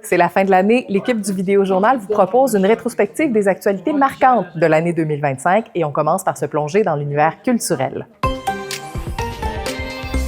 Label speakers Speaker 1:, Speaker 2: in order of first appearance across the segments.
Speaker 1: C'est la fin de l'année. L'équipe du Vidéojournal vous propose une rétrospective des actualités marquantes de l'année 2025 et on commence par se plonger dans l'univers culturel.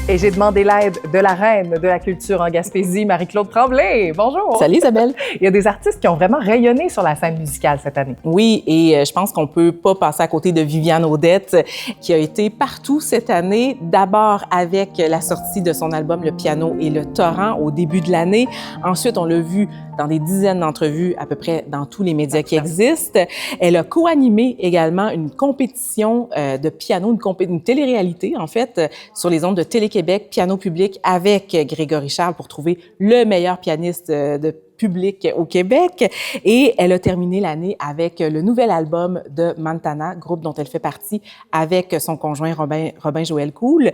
Speaker 1: Et j'ai demandé l'aide de la reine de la culture en Gaspésie, Marie-Claude Tremblay. Bonjour!
Speaker 2: Salut Isabelle!
Speaker 1: Il y a des artistes qui ont vraiment rayonné sur la scène musicale cette année.
Speaker 2: Oui, et je pense qu'on peut pas passer à côté de Viviane Audette, qui a été partout cette année. D'abord avec la sortie de son album Le Piano et le Torrent au début de l'année. Ensuite, on l'a vu dans des dizaines d'entrevues à peu près dans tous les médias qui existent. Elle a co-animé également une compétition de piano, une télé-réalité en fait, sur les ondes de Télé-Québec, Piano public avec Grégory Charles pour trouver le meilleur pianiste de public au Québec. Et elle a terminé l'année avec le nouvel album de Montana, groupe dont elle fait partie avec son conjoint Robin Joël Cool.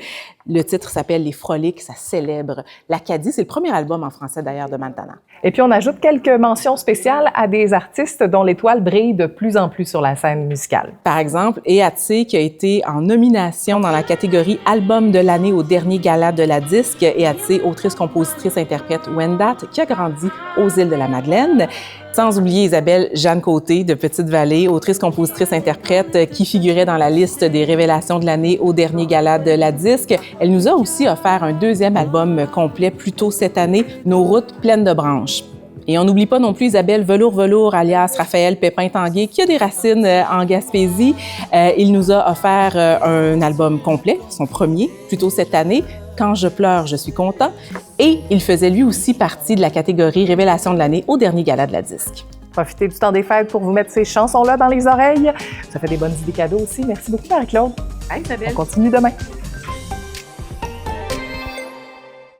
Speaker 2: Le titre s'appelle Les Froliques, ça célèbre l'Acadie. C'est le premier album en français d'ailleurs de Montana.
Speaker 1: Et puis on ajoute quelques mentions spéciales à des artistes dont l'étoile brille de plus en plus sur la scène musicale.
Speaker 2: Par exemple, Eatsé qui a été en nomination dans la catégorie Album de l'année au dernier gala de la disque. Eatsé, autrice, compositrice, interprète Wendat, qui a grandi aux îles de la Madeleine. Sans oublier Isabelle Jeanne Côté de Petite-Vallée, autrice, compositrice, interprète qui figurait dans la liste des révélations de l'année au dernier gala de la disque. Elle nous a aussi offert un deuxième album complet plus tôt cette année, Nos routes pleines de branches. Et on n'oublie pas non plus Isabelle Velours, alias Raphaël Pépin-Tanguay, qui a des racines en Gaspésie. Il nous a offert un album complet, son premier, plus tôt cette année, Quand je pleure, je suis content. Et il faisait lui aussi partie de la catégorie Révélation de l'année au dernier gala de la disque.
Speaker 1: Profitez du temps des fêtes pour vous mettre ces chansons-là dans les oreilles. Ça fait des bonnes idées cadeaux aussi. Merci beaucoup, Marie-Claude.
Speaker 2: Bye, Isabelle.
Speaker 1: On continue demain.